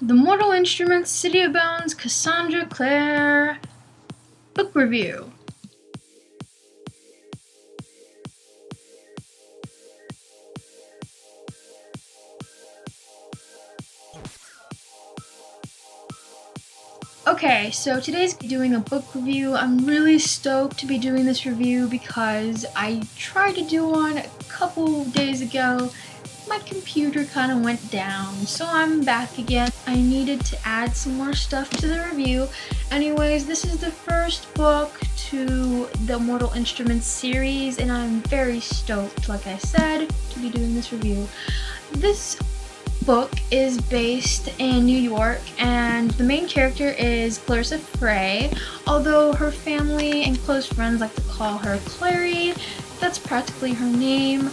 The Mortal Instruments, City of Bones, Cassandra Clare book review. Okay, so today's doing a book review. I'm really stoked to be doing this review because I tried to do one a couple days ago. My computer kind of went down, so I'm back again. I needed to add some more stuff to the review. Anyways, this is the first book to the Mortal Instruments series, and I'm very stoked, like I said, to be doing this review. This book is based in New York, and the main character is Clary Fray, although her family and close friends like to call her Clary. That's practically her name.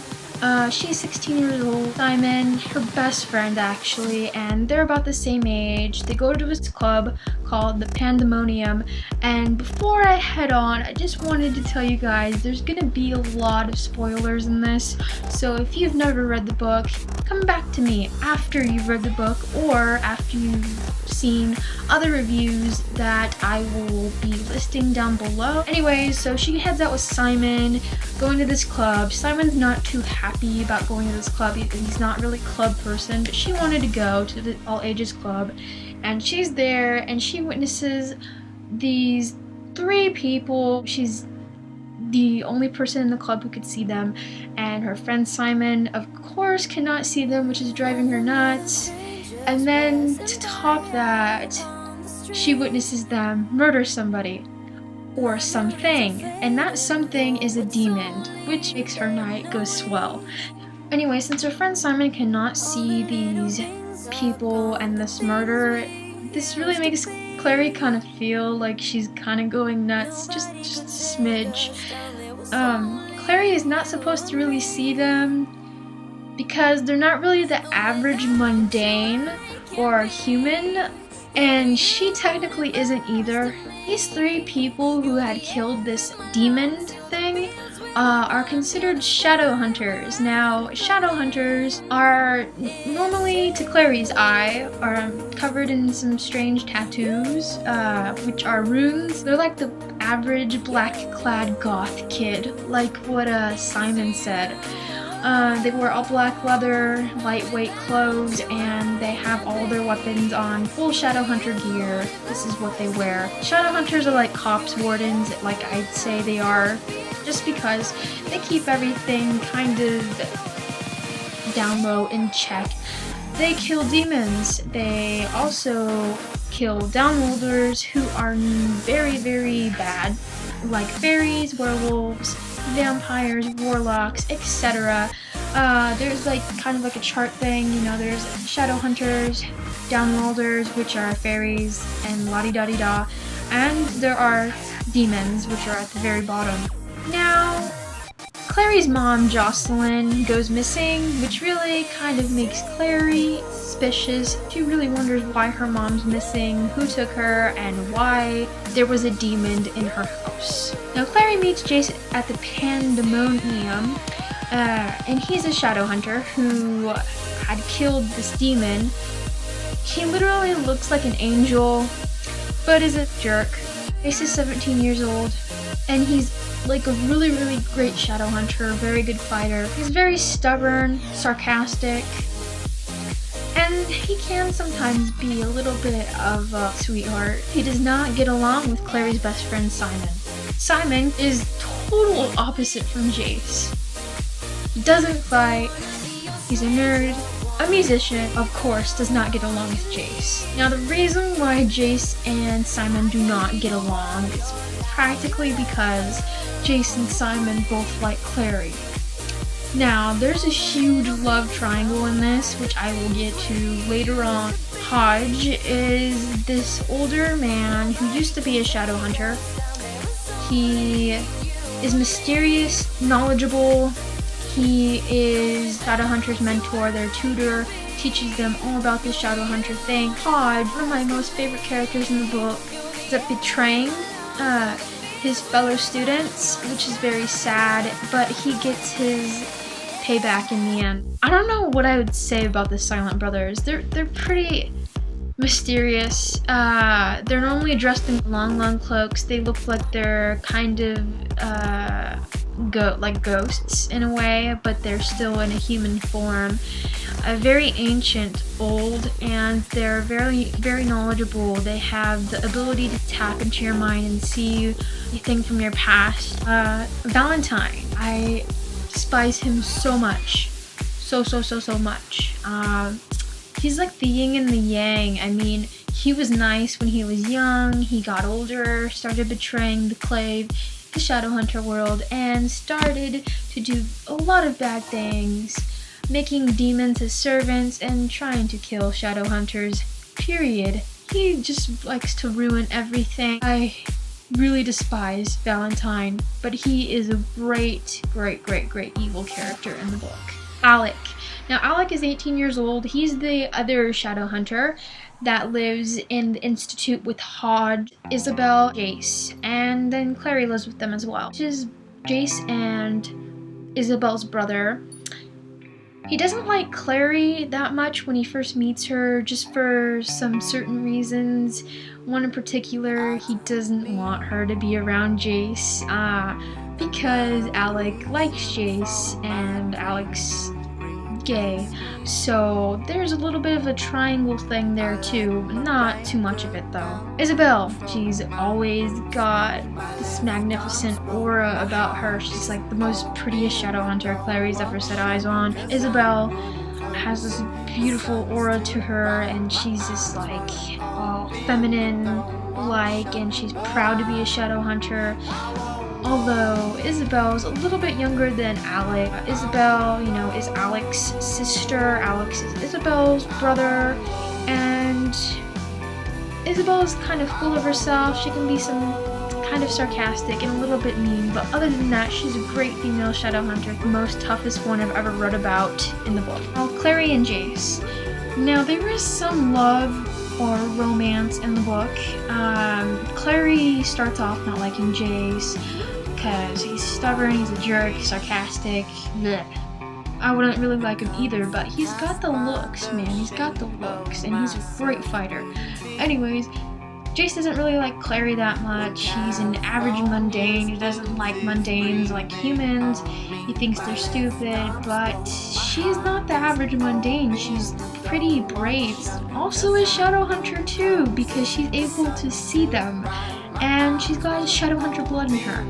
She's 16 years old. Simon, her best friend actually, and they're about the same age. They go to this club called the Pandemonium, and before I head on, I just wanted to tell you guys there's gonna be a lot of spoilers in this, so if you've never read the book, come back to me after you've read the book or after you've seen other reviews that I will be listing down below. Anyways, so she heads out with Simon, going to this club. Simon's not too happy about going to this club. He's not really a club person, but she wanted to go to the all ages club, and she's there and she witnesses these three people. She's the only person in the club who could see them, and her friend Simon, of course, cannot see them, which is driving her nuts. And then to top that, she witnesses them murder somebody or something, and that something is a demon, which makes her night go swell. Anyway, since her friend Simon cannot see these people and this murder, this really makes Clary kind of feel like she's kind of going nuts, just a smidge. Clary is not supposed to really see them because they're not really the average mundane or human, and she technically isn't either. These three people who had killed this demon thing are considered Shadowhunters. Now, Shadowhunters are normally, to Clary's eye, are covered in some strange tattoos, which are runes. They're like the average black-clad goth kid, like what Simon said. They wear all black leather, lightweight clothes, and they have all their weapons on full Shadowhunter gear. This is what they wear. Shadowhunters are like cops, wardens, like I'd say they are, just because they keep everything kind of down low in check. They kill demons. They also kill downworlders who are very, very bad, like fairies, werewolves, vampires, warlocks, etc. There's like kind of like a chart thing, you know, there's Shadowhunters, downworlders, which are fairies, and la-di-da-di-da, and there are demons, which are at the very bottom. Now, Clary's mom, Jocelyn, goes missing, which really kind of makes Clary suspicious. She really wonders why her mom's missing, who took her, and why there was a demon in her house. Now, Clary meets Jace at the Pandemonium, and he's a Shadowhunter who had killed this demon. He literally looks like an angel, but is a jerk. Jace is 17 years old, and he's like a really, really great Shadowhunter, very good fighter. He's very stubborn, sarcastic, and he can sometimes be a little bit of a sweetheart. He does not get along with Clary's best friend, Simon. Simon is total opposite from Jace. He doesn't fight, he's a nerd, a musician, of course, does not get along with Jace. Now, the reason why Jace and Simon do not get along is practically because Jace and Simon both like Clary. Now, there's a huge love triangle in this, which I will get to later on. Hodge is this older man who used to be a Shadowhunter. He is mysterious, knowledgeable. He is Shadowhunter's mentor, their tutor, teaches them all about the Shadowhunter thing. Hodge, one of my most favorite characters in the book, is up betraying his fellow students, which is very sad, but he gets his payback in the end. I don't know what I would say about the Silent Brothers. They're pretty mysterious. They're normally dressed in long cloaks. They look like they're kind of like ghosts in a way, but they're still in a human form. Very ancient, old, and they're very knowledgeable. They have the ability to tap into your mind and see anything from your past. Valentine, I despise him so much, so much. He's like the yin and the yang. I mean, he was nice when he was young. He got older, started betraying the Clave, the Shadowhunter world, and started to do a lot of bad things, making demons his servants and trying to kill Shadowhunters, period. He just likes to ruin everything. I really despise Valentine, but he is a great evil character in the book. Alec. Now, Alec is 18 years old. He's the other Shadowhunter that lives in the Institute with Hodge, Isabel, Jace, and then Clary lives with them as well, which is Jace and Isabel's brother. He doesn't like Clary that much when he first meets her, just for some certain reasons. One in particular, he doesn't want her to be around Jace, because Alec likes Jace and Alec's gay. So there's a little bit of a triangle thing there too, not too much of it though. Isabel, she's always got this magnificent aura about her. She's like the most prettiest Shadowhunter Clary's ever set eyes on. Isabel has this beautiful aura to her, and she's just like all feminine like, and she's proud to be a Shadowhunter. Although Isabel's a little bit younger than Alec. Isabel, is Alec's sister. Alex is Isabel's brother. And Isabel's kind of full of herself. She can be some kind of sarcastic and a little bit mean, but other than that, she's a great female Shadowhunter, the most toughest one I've ever read about in the book. Now, Clary and Jace. Now, there is some love or romance in the book. Clary starts off not liking Jace because he's stubborn, he's a jerk, sarcastic. Blech. I wouldn't really like him either, but he's got the looks, man. He's got the looks, and he's a great fighter. Anyways, Jace doesn't really like Clary that much. He's an average mundane. He doesn't like mundanes like humans. He thinks they're stupid, but she's not the average mundane. She's pretty brave. Also a Shadowhunter too, because she's able to see them, and she's got Shadowhunter blood in her.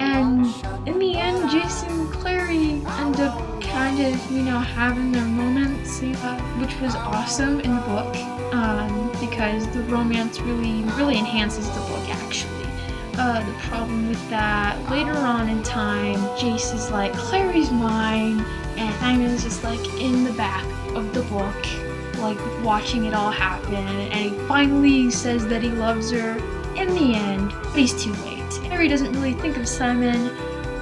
And in the end, Jace and Clary end up kind of, having their moments, which was awesome in the book, because the romance really enhances the book, actually. The problem with that, later on in time, Jace is like, Clary's mine, and Simon's just like in the back of the book, like watching it all happen, and he finally says that he loves her in the end, but he's too late. Clary doesn't really think of Simon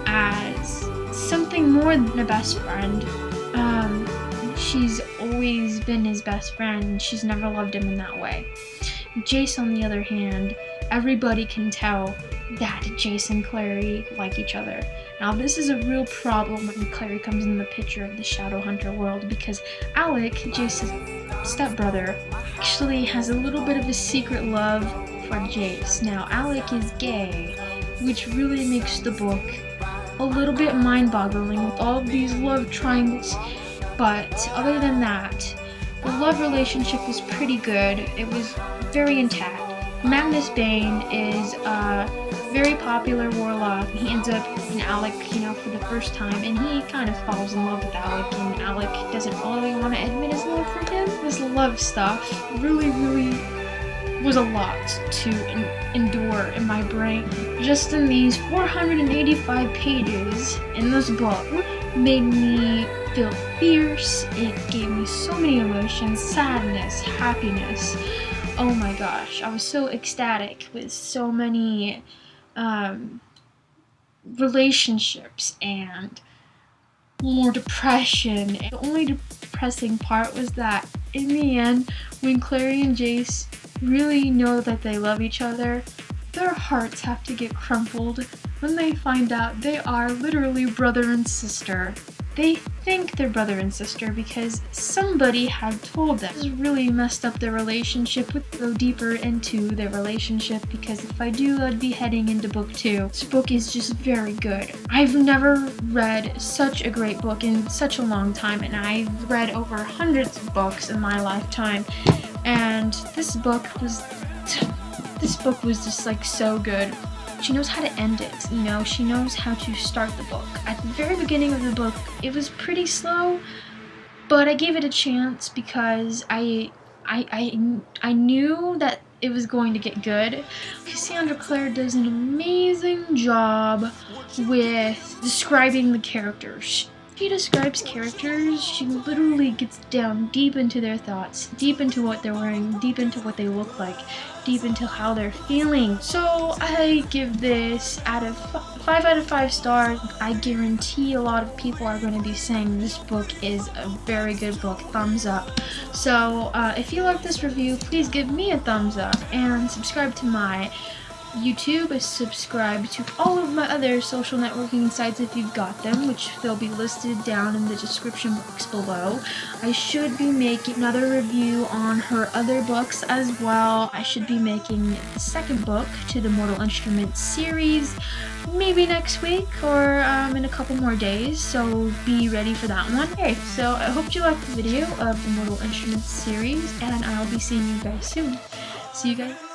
as something more than a best friend. She's always been his best friend. She's never loved him in that way. Jace, on the other hand, everybody can tell that Jace and Clary like each other. Now, this is a real problem when Clary comes in the picture of the Shadowhunter world, because Alec, Jace's stepbrother, actually has a little bit of a secret love for Jace. Now, Alec is gay, which really makes the book a little bit mind-boggling with all of these love triangles. But other than that, the love relationship was pretty good. It was very intact. Magnus Bane is a very popular warlock. He ends up in Alec, for the first time, and he kind of falls in love with Alec, and Alec doesn't really want to admit his love for him. This love stuff really was a lot to endure in my brain. Just in these 485 pages in this book made me feel fierce. It gave me so many emotions, sadness, happiness. Oh my gosh, I was so ecstatic with so many relationships and more depression. The only depressing part was that in the end, when Clary and Jace really know that they love each other, their hearts have to get crumpled when they find out they are literally brother and sister. they think they're brother and sister because somebody had told them. This really messed up their relationship. We'll go deeper into their relationship because if I do, I'd be heading into book 2. This book is just very good. I've never read such a great book in such a long time, and I've read over hundreds of books in my lifetime, and this book was just like so good. She knows how to end it, you know, she knows how to start the book. At the very beginning of the book, it was pretty slow, but I gave it a chance because I knew that it was going to get good. Cassandra Clare does an amazing job with describing the characters. She describes characters, she literally gets down deep into their thoughts, deep into what they're wearing, deep into what they look like, deep into how they're feeling. So I give this 5 out of 5 stars. I guarantee a lot of people are going to be saying this book is a very good book. Thumbs up. So if you like this review, please give me a thumbs up and subscribe to my YouTube, subscribe to all of my other social networking sites if you've got them, which they'll be listed down in the description box below. I should be making another review on her other books as well. I should be making the second book to the Mortal Instruments series maybe next week or in a couple more days, so be ready for that one. Okay, so I hope you liked the video of the Mortal Instruments series, and I'll be seeing you guys soon. See you guys.